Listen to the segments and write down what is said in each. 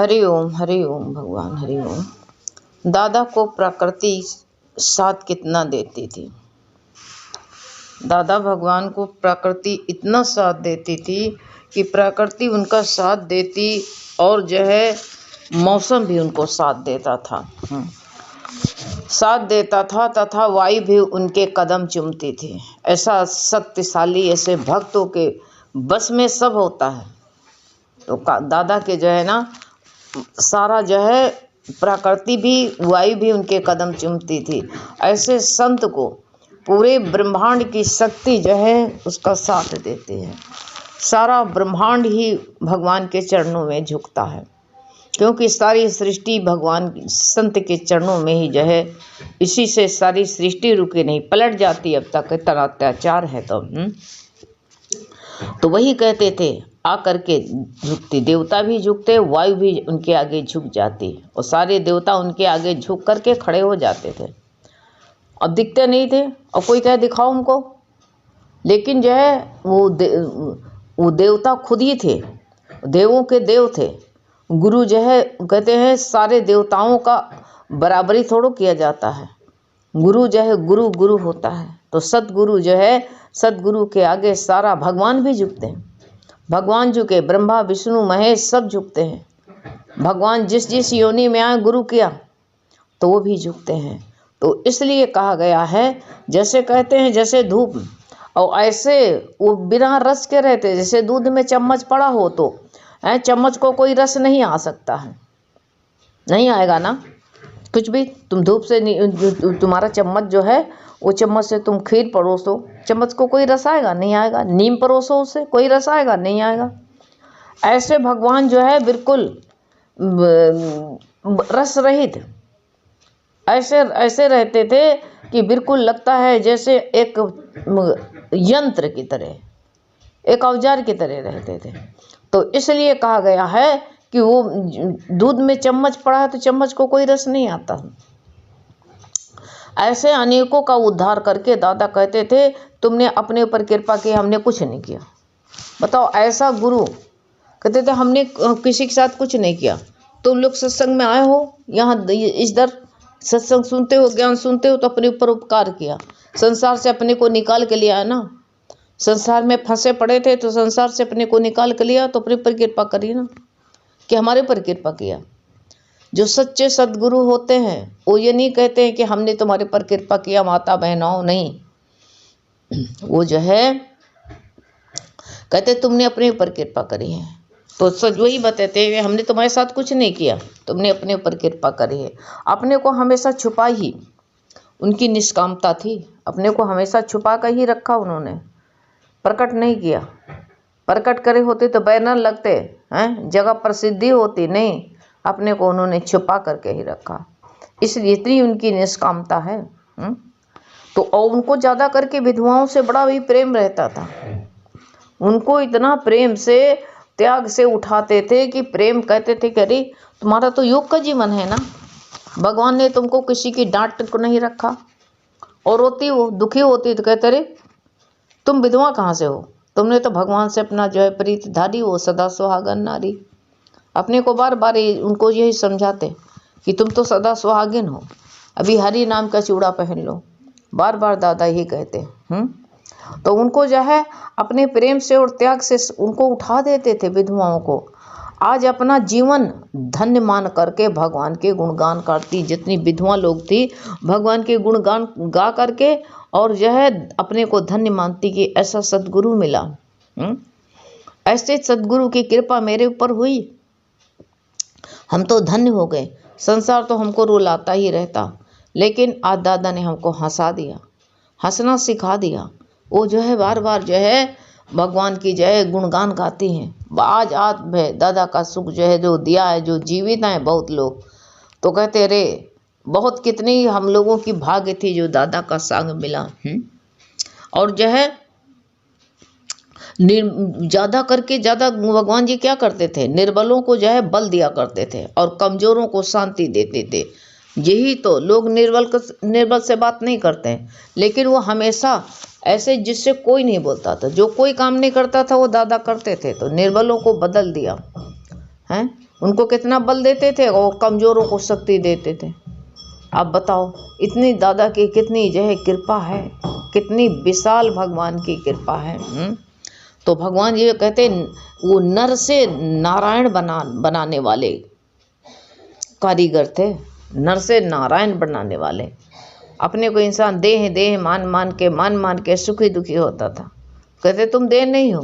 हरि ओम भगवान हरि ओम। दादा को प्रकृति साथ कितना देती थी। दादा भगवान को प्रकृति इतना साथ देती थी कि प्रकृति उनका साथ देती और जो है मौसम भी उनको साथ देता था, साथ देता था तथा वायु भी उनके कदम चूमती थी। ऐसा शक्तिशाली, ऐसे भक्तों के बस में सब होता है। तो दादा के जो है ना सारा जो है प्रकृति भी, वायु भी उनके कदम चूमती थी। ऐसे संत को पूरे ब्रह्मांड की शक्ति जो है उसका साथ देती है। सारा ब्रह्मांड ही भगवान के चरणों में झुकता है, क्योंकि सारी सृष्टि भगवान संत के चरणों में ही जो है, इसी से सारी सृष्टि रुकी नहीं, पलट जाती अब तक, इतना अत्याचार है। तो वही कहते थे आकर के झुकती, देवता भी झुकते, वायु भी उनके आगे झुक जाती और सारे देवता उनके आगे झुक करके खड़े हो जाते थे। अब दिखते नहीं थे और कोई कहे दिखाओ हमको, लेकिन जो है वो देवता खुद ही थे, देवों के देव थे। गुरु जो है कहते हैं सारे देवताओं का बराबरी थोड़ा किया जाता है। गुरु जो है गुरु गुरु होता है। तो सतगुरु जो है, सतगुरु के आगे सारा भगवान भी झुकते हैं। भगवान झुके, ब्रह्मा विष्णु महेश सब झुकते हैं। भगवान जिस जिस योनि में आए गुरु किया तो वो भी झुकते हैं। तो इसलिए कहा गया है, जैसे कहते हैं जैसे धूप, और ऐसे वो बिना रस के रहते, जैसे दूध में चम्मच पड़ा हो तो चम्मच को कोई रस नहीं आ सकता है, नहीं आएगा ना कुछ भी। तुम धूप से तुम्हारा चम्मच जो है, वो चम्मच से तुम खीर परोसो, चम्मच को कोई रस आएगा? नहीं आएगा। नीम परोसो, उससे कोई रस आएगा? नहीं आएगा। ऐसे भगवान जो है बिल्कुल रस रहित ऐसे रहते थे कि बिल्कुल लगता है जैसे एक यंत्र की तरह, एक औजार की तरह रहते थे। तो इसलिए कहा गया है कि वो दूध में चम्मच पड़ा है तो चम्मच को कोई रस नहीं आता। ऐसे अनेकों का उद्धार करके दादा कहते थे तुमने अपने ऊपर कृपा की, हमने कुछ नहीं किया। बताओ, ऐसा गुरु कहते थे हमने किसी के साथ कुछ नहीं किया। तुम लोग सत्संग में आए हो, यहाँ इधर सत्संग सुनते हो, ज्ञान सुनते हो, तो अपने ऊपर उपकार किया। संसार से अपने को निकाल के लिया है ना। संसार में फंसे पड़े थे तो संसार से अपने को निकाल के लिया, तो अपने ऊपर कृपा करिए ना, कि हमारे ऊपर कृपा किया। जो सच्चे सद्गुरु होते हैं वो ये नहीं कहते हैं कि हमने तुम्हारे पर कृपा किया माता बहनों, नहीं। वो जो है कहते तुमने अपने ऊपर कृपा करी है। तो सच वही बताते हैं हमने तुम्हारे साथ कुछ नहीं किया, तुमने अपने ऊपर कृपा करी है। अपने को हमेशा छुपा ही उनकी निष्कामता थी, अपने को हमेशा छुपा कर ही रखा उन्होंने, प्रकट नहीं किया। प्रकट करे होते तो बैनर लगते हैं, जगह प्रसिद्धि होती, नहीं, अपने को उन्होंने छुपा करके ही रखा। इसलिए इतनी उनकी निष्कामता है। तो और उनको ज़्यादा करके विधवाओं से बड़ा भी प्रेम रहता था। उनको इतना प्रेम से, त्याग से उठाते थे कि प्रेम कहते थे कि अरे तुम्हारा तो योग का जीवन है ना, भगवान ने तुमको किसी की डांट को नहीं रखा। और रोती वो दुखी होती तो कहते अरे तुम विधवा कहाँ से हो, तुमने तो भगवान से अपना जो है प्रीत धारी हो, सदा सुहागन नारी। अपने को बार बार उनको यही समझाते कि तुम तो सदा सुहागिन हो, अभी हरि नाम का चूड़ा पहन लो, बार बार दादा ही कहते। तो उनको जो है अपने प्रेम से और त्याग से उनको उठा देते थे विधवाओं को। आज अपना जीवन धन्य मान करके भगवान के गुणगान करती जितनी विधवा लोग थी, भगवान के गुणगान गा करके और जो है अपने को धन्य मानती कि ऐसा सद्गुरु मिला। ऐसे सद्गुरु की कृपा मेरे ऊपर हुई, हम तो धन्य हो गए। संसार तो हमको रुलाता ही रहता, लेकिन आज दादा ने हमको हंसा दिया, हंसना सिखा दिया। वो जो है बार बार जो है भगवान की जो है गुणगान गाती हैं। आज दादा का सुख जो है जो दिया है, जो जीवित हैं बहुत लोग, तो कहते रे बहुत कितनी हम लोगों की भाग्य थी जो दादा का संग मिला। और जो है ज़्यादा करके ज़्यादा भगवान जी क्या करते थे, निर्बलों को जो है बल दिया करते थे और कमज़ोरों को शांति देते थे। यही तो लोग निर्बल से बात नहीं करते हैं, लेकिन वो हमेशा ऐसे जिससे कोई नहीं बोलता था, जो कोई काम नहीं करता था वो दादा करते थे, तो निर्बलों को बदल दिया है। उनको कितना बल देते थे और कमज़ोरों को शक्ति देते थे। अब बताओ इतनी दादा की कितनी जो है कृपा है, कितनी विशाल भगवान की कृपा है। तो भगवान ये कहते वो नर से नारायण बनाने वाले कारीगर थे, नर से नारायण बनाने वाले। अपने को इंसान देह मान मान के सुखी दुखी होता था। कहते तुम देह नहीं हो,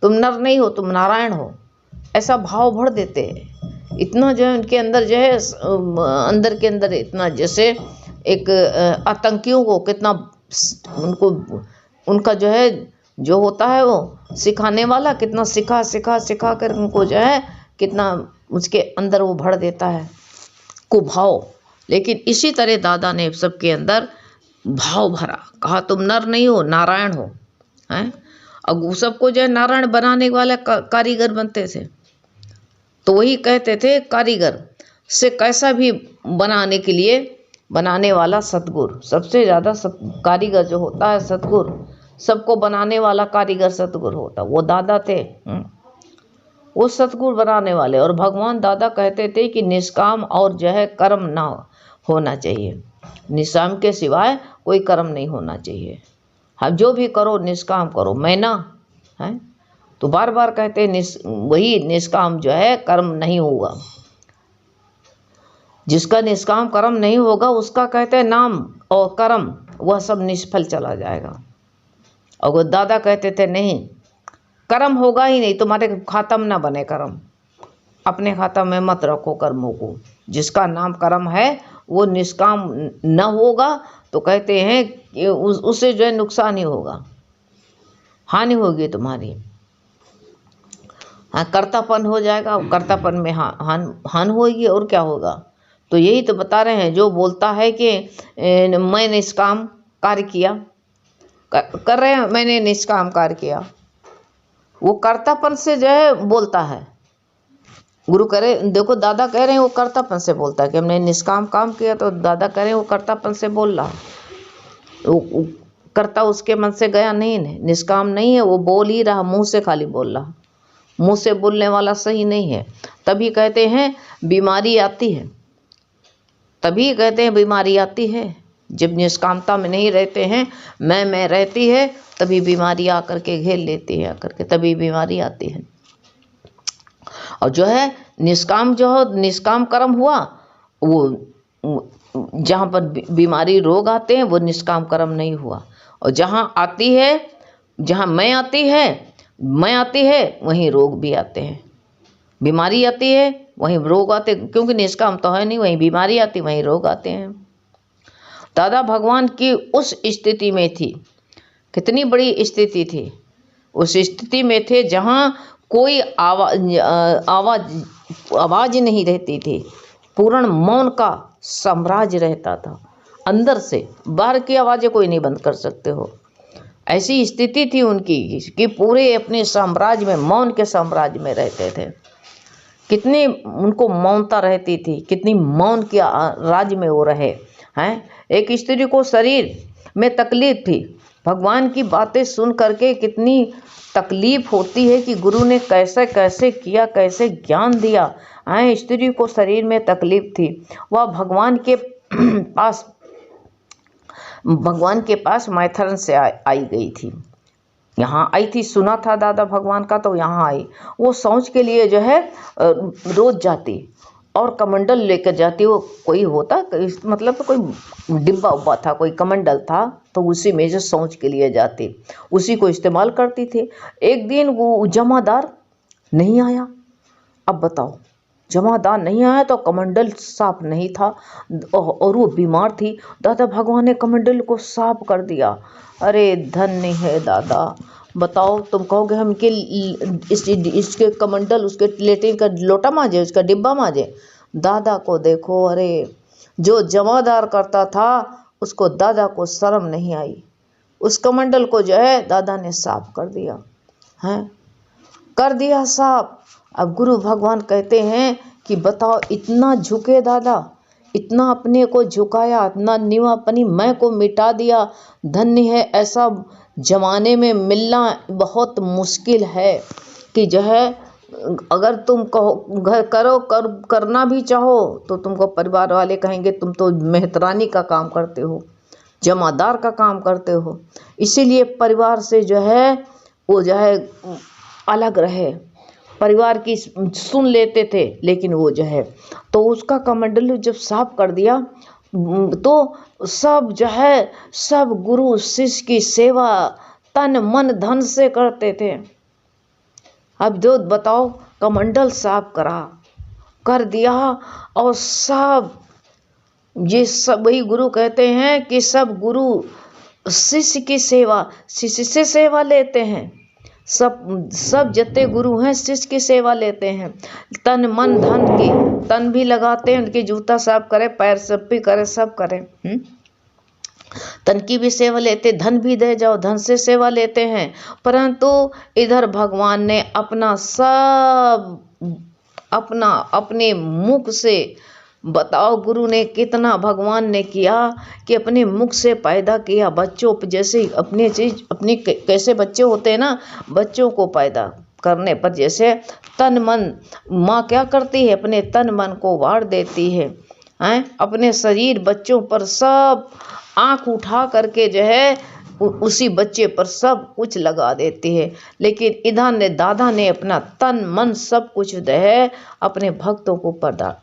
तुम नर नहीं हो, तुम नारायण हो, ऐसा भाव भर देते हैं। इतना जो है उनके अंदर जो है अंदर के अंदर इतना जैसे एक आतंकियों को कितना उनको उनका जो है जो होता है वो सिखाने वाला कितना सिखा कर उनको जो है कितना उसके अंदर वो भर देता है कुभाव। लेकिन इसी तरह दादा ने सबके अंदर भाव भरा, कहा तुम नर नहीं हो, नारायण हो, हैं। अब सबको जो है नारायण बनाने वाले कारीगर बनते थे। तो वही कहते थे कारीगर से कैसा भी बनाने के लिए बनाने वाला सतगुरु सबसे ज़्यादा कारीगर जो होता है सतगुरु, सबको बनाने वाला कारीगर सतगुरु होता, वो दादा थे। वो सतगुरु बनाने वाले। और भगवान दादा कहते थे कि निष्काम और जो है कर्म ना होना चाहिए, निष्काम के सिवाय कोई कर्म नहीं होना चाहिए। हम जो भी करो निष्काम करो, मैं ना है। तो बार बार कहते वही निष्काम जो है कर्म नहीं होगा। जिसका निष्काम कर्म नहीं होगा उसका कहते हैं नाम और कर्म वह सब निष्फल चला जाएगा। और वो दादा कहते थे नहीं, कर्म होगा ही नहीं, तुम्हारे खाता में ना बने कर्म, अपने खाता में मत रखो कर्मों को। जिसका नाम कर्म है वो निष्काम न होगा तो कहते हैं कि उससे जो है नुकसान ही होगा, हानि होगी तुम्हारी। हाँ, कर्तापन हो जाएगा, कर्तापन में हानि होगी और क्या होगा। तो यही तो बता रहे हैं, जो बोलता है कि मैं निष्काम कार्य किया कर रहे हैं, मैंने निष्काम कार्य किया, वो कर्तापन से जो है बोलता है। गुरु करे देखो दादा कह रहे हैं वो कर्तापन से बोलता है कि हमने निष्काम काम किया, तो दादा कह रहे हैं वो कर्तापन से बोल रहा, वो कर्ता उसके मन से गया नहीं है, निष्काम नहीं है, वो बोल ही रहा, मुंह से खाली बोल रहा। मुंह से बोलने वाला सही नहीं है। तभी कहते हैं बीमारी आती है, तभी कहते हैं बीमारी आती है। जब निष्कामता में नहीं रहते हैं, मैं रहती है, तभी बीमारी आकर के घेर लेती है, आकर के तभी बीमारी आती है। और जो है निष्काम जो हो निष्काम कर्म हुआ, वो जहाँ पर बीमारी रोग आते हैं वो निष्काम कर्म नहीं हुआ। और जहाँ आती है, जहाँ मैं आती है वहीं रोग भी आते हैं, बीमारी आती है वहीं रोग आते हैं, क्योंकि निष्काम तो है नहीं, वहीं बीमारी आती वहीं रोग आते हैं। दादा भगवान की उस स्थिति में थी, कितनी बड़ी स्थिति थी, उस स्थिति में थे जहाँ कोई आवाज़ नहीं रहती थी, पूर्ण मौन का साम्राज्य रहता था। अंदर से बाहर की आवाज़ें कोई नहीं बंद कर सकते हो, ऐसी स्थिति थी उनकी कि पूरे अपने साम्राज्य में, मौन के साम्राज्य में रहते थे। कितनी उनको मौनता रहती थी, कितनी मौन के राज्य में वो रहे हैं। एक स्त्री को शरीर में तकलीफ थी, भगवान की बातें सुन करके कितनी तकलीफ होती है कि गुरु ने कैसे कैसे किया, कैसे ज्ञान दिया है। स्त्री को शरीर में तकलीफ थी, वह भगवान के पास मैथुन से आई गई थी, यहाँ आई थी, सुना था दादा भगवान का तो यहाँ आई। वो शौच के लिए जो है रोज जाती और कमंडल लेकर जाती। वो कोई होता मतलब कोई डिब्बा उब्बा था, कोई कमंडल था, तो उसी में जो शौच के लिए जाती, उसी को इस्तेमाल करती थी। एक दिन वो जमादार नहीं आया। अब बताओ, जमादार नहीं आया तो कमंडल साफ नहीं था और वो बीमार थी। दादा भगवान ने कमंडल को साफ कर दिया। अरे धन्य है दादा। बताओ, तुम कहोगे हम के इसके कमंडल, उसके लेटिन का लोटा मांजे, उसका डिब्बा मांजे। दादा को देखो, अरे जो जमादार करता था उसको दादा को शर्म नहीं आई, उस कमंडल को जो है दादा ने साफ कर दिया है, कर दिया साफ। अब गुरु भगवान कहते हैं कि बताओ, इतना झुके दादा, इतना अपने को झुकाया, इतना नीवा अपनी मैं को मिटा दिया। धन्य है, ऐसा जमाने में मिलना बहुत मुश्किल है कि जो है अगर तुम कहो घर करो करना भी चाहो तो तुमको परिवार वाले कहेंगे तुम तो मेहतरानी का काम करते हो, जमादार का काम करते हो। इसीलिए परिवार से जो है वो जो है अलग रहे, परिवार की सुन लेते थे, लेकिन वो जो है तो उसका कमंडलू जब साफ कर दिया तो सब जो है सब गुरु शिष्य की सेवा तन मन धन से करते थे। अब जो बताओ कमंडल साफ कर दिया और सब ये सब वही गुरु कहते हैं कि सब गुरु शिष्य की सेवा, शिष्य से सेवा लेते हैं। सब जितने गुरु हैं शिष्य की सेवा लेते हैं, तन मन धन की, तन भी लगाते हैं, उनके जूता साफ करे, पैर सब भी करे, सब करे। तन की भी सेवा लेते, धन भी दे जाओ, धन से सेवा लेते हैं। परंतु इधर भगवान ने अपने मुख से, बताओ गुरु ने कितना भगवान ने किया कि अपने मुख से पैदा किया बच्चों, जैसे अपनी कैसे बच्चे होते हैं ना, बच्चों को पैदा करने पर जैसे तन मन, माँ क्या करती है अपने तन मन को वार देती है, अपने शरीर बच्चों पर सब आँख उठा करके जो है उसी बच्चे पर सब कुछ लगा देती है। लेकिन इधर ने दादा ने अपना तन मन सब कुछ जो है अपने भक्तों को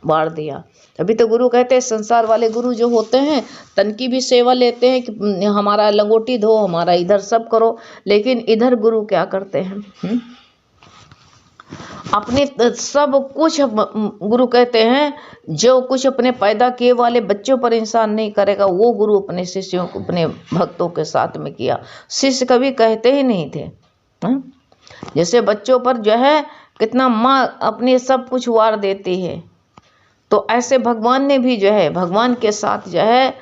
वार दिया। अभी तो गुरु कहते हैं, संसार वाले गुरु जो होते हैं तन की भी सेवा लेते हैं कि हमारा लंगोटी धो, हमारा इधर सब करो, लेकिन इधर गुरु क्या करते हैं, अपने सब कुछ गुरु कहते हैं जो कुछ अपने पैदा किए वाले बच्चों पर इंसान नहीं करेगा वो गुरु अपने शिष्यों को, अपने भक्तों के साथ में किया। शिष्य कभी कहते ही नहीं थे। जैसे बच्चों पर जो है कितना माँ अपने सब कुछ वार देती है, तो ऐसे भगवान ने भी जो है भगवान के साथ जो है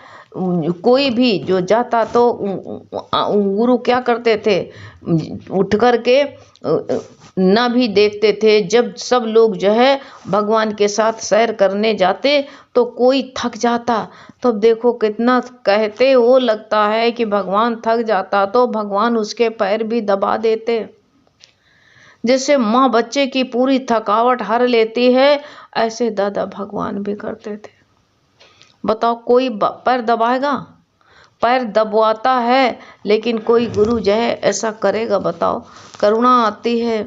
कोई भी जो जाता तो गुरु क्या करते थे, उठ कर के ना भी देखते थे। जब सब लोग जो है भगवान के साथ सैर करने जाते तो कोई थक जाता, तो देखो कितना कहते वो लगता है कि भगवान थक जाता तो भगवान उसके पैर भी दबा देते। जैसे माँ बच्चे की पूरी थकावट हर लेती है, ऐसे दादा भगवान भी करते थे। बताओ कोई पैर दबाएगा, पैर दबवाता है, लेकिन कोई गुरु जो है ऐसा करेगा? बताओ करुणा आती है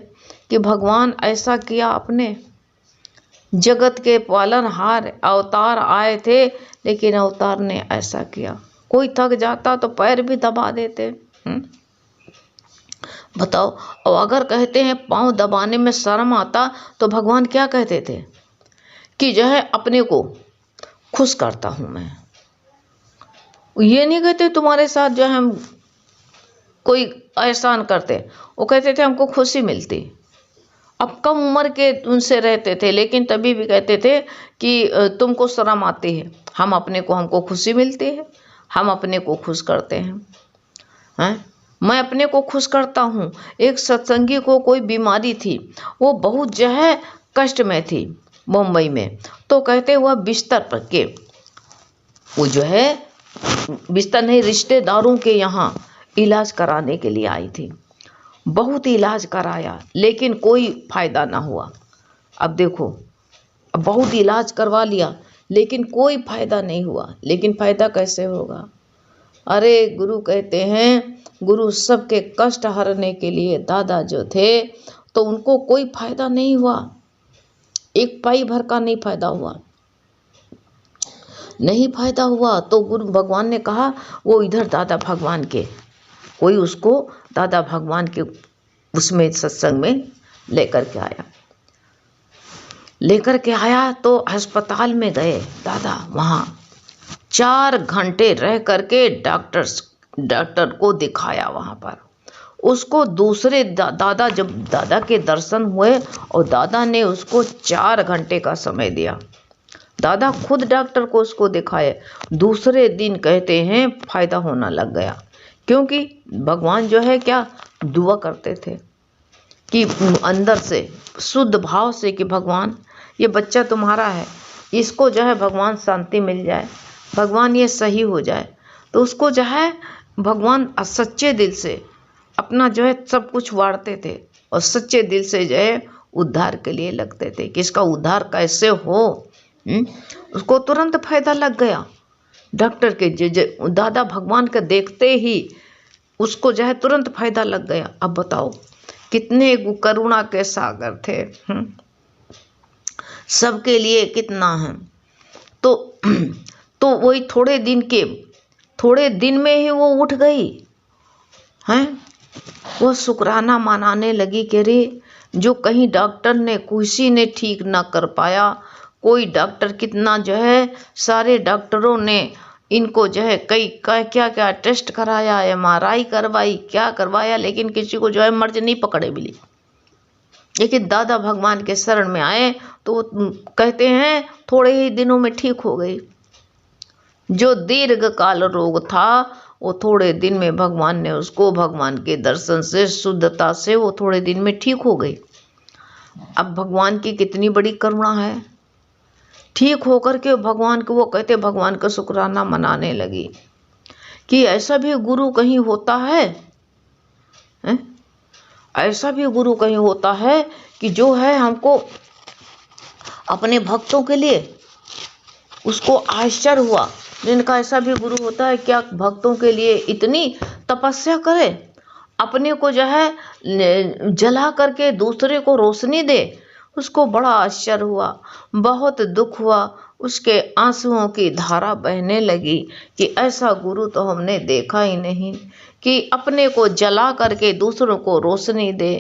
कि भगवान ऐसा किया, अपने जगत के पालनहार अवतार आए थे, लेकिन अवतार ने ऐसा किया। कोई थक जाता तो पैर भी दबा देते। बताओ, और अगर कहते हैं पाँव दबाने में शर्म आता तो भगवान क्या कहते थे कि जो है अपने को खुश करता हूँ मैं। ये नहीं कहते तुम्हारे साथ जो है हम कोई एहसान करते, वो कहते थे हमको खुशी मिलती। अब कम उम्र के उनसे रहते थे, लेकिन तभी भी कहते थे कि तुमको शर्म आती है, हम अपने को, हमको खुशी मिलती है, हम अपने को खुश करते हैं। मैं अपने को खुश करता हूँ। एक सत्संगी को कोई बीमारी थी, वो बहुत जो है कष्ट में थी मुंबई में, तो कहते हुआ बिस्तर पर के वो जो है बिस्तर नहीं, रिश्तेदारों के यहाँ इलाज कराने के लिए आई थी। बहुत इलाज कराया लेकिन कोई फायदा ना हुआ। अब देखो, अब बहुत इलाज करवा लिया लेकिन कोई फायदा नहीं हुआ। लेकिन फायदा कैसे होगा? अरे गुरु कहते हैं, गुरु सबके कष्ट हरने के लिए दादा जो थे तो उनको कोई फायदा नहीं हुआ, एक पाई भर का नहीं फायदा हुआ, नहीं फायदा हुआ। तो गुरु भगवान ने कहा वो इधर दादा भगवान के, कोई उसको दादा भगवान के उसमें सत्संग में लेकर के आया तो अस्पताल में गए दादा। वहाँ 4 घंटे रह करके डॉक्टर को दिखाया वहाँ पर। उसको दूसरे दादा, जब दादा के दर्शन हुए और दादा ने उसको 4 घंटे का समय दिया, दादा खुद डॉक्टर को उसको दिखाए। दूसरे दिन कहते हैं फायदा होना लग गया, क्योंकि भगवान जो है क्या दुआ करते थे कि अंदर से शुद्ध भाव से कि भगवान ये बच्चा तुम्हारा है, इसको जो है भगवान शांति मिल जाए, भगवान ये सही हो जाए। तो उसको जो है भगवान सच्चे दिल से अपना जो है सब कुछ वारते थे और सच्चे दिल से जो है उद्धार के लिए लगते थे कि इसका उद्धार कैसे हो। उसको तुरंत फायदा लग गया। डॉक्टर के दादा भगवान के देखते ही उसको जो है तुरंत फायदा लग गया। अब बताओ कितने करुणा के सागर थे, सबके लिए कितना है। तो वही थोड़े दिन में ही वो उठ गई हैं। वो शुक्राना मनाने लगी कि रे जो कहीं डॉक्टर ने किसी ने ठीक ना कर पाया, कोई डॉक्टर कितना जो है सारे डॉक्टरों ने इनको जो है क्या क्या टेस्ट कराया, MRI करवाई, क्या करवाया, लेकिन किसी को जो है मर्ज नहीं पकड़े मिली। लेकिन दादा भगवान के शरण में आए तो कहते हैं थोड़े ही दिनों में ठीक हो गई। जो दीर्घ काल रोग था वो थोड़े दिन में भगवान ने उसको भगवान के दर्शन से शुद्धता से वो थोड़े दिन में ठीक हो गई। अब भगवान की कितनी बड़ी करुणा है। ठीक होकर के भगवान को वो कहते भगवान का शुक्राना मनाने लगी कि ऐसा भी गुरु कहीं होता है, ऐसा भी गुरु कहीं होता है कि जो है हमको अपने भक्तों के लिए, उसको आश्चर्य हुआ जिनका ऐसा भी गुरु होता है क्या भक्तों के लिए इतनी तपस्या करे, अपने को जो है जला करके दूसरे को रोशनी दे। उसको बड़ा आश्चर्य हुआ, बहुत दुख हुआ, उसके आंसुओं की धारा बहने लगी कि ऐसा गुरु तो हमने देखा ही नहीं कि अपने को जला करके दूसरों को रोशनी दे।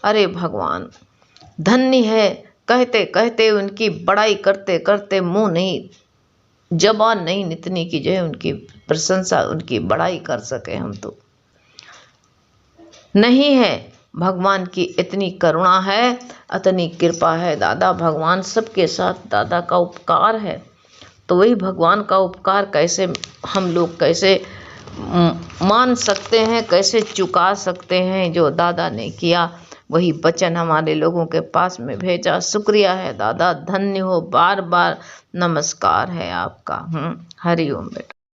अरे भगवान धन्य है, कहते कहते उनकी बड़ाई करते करते मुंह नहीं, जबान नहीं नितनी की जो है उनकी प्रशंसा, उनकी बड़ाई कर सके हम तो नहीं है। भगवान की इतनी करुणा है, इतनी कृपा है। दादा भगवान सबके साथ, दादा का उपकार है। तो वही भगवान का उपकार कैसे हम लोग कैसे मान सकते हैं, कैसे चुका सकते हैं। जो दादा ने किया वही वचन हमारे लोगों के पास में भेजा। शुक्रिया है दादा, धन्य हो, बार बार नमस्कार है आपका। हरि ओम बेटा।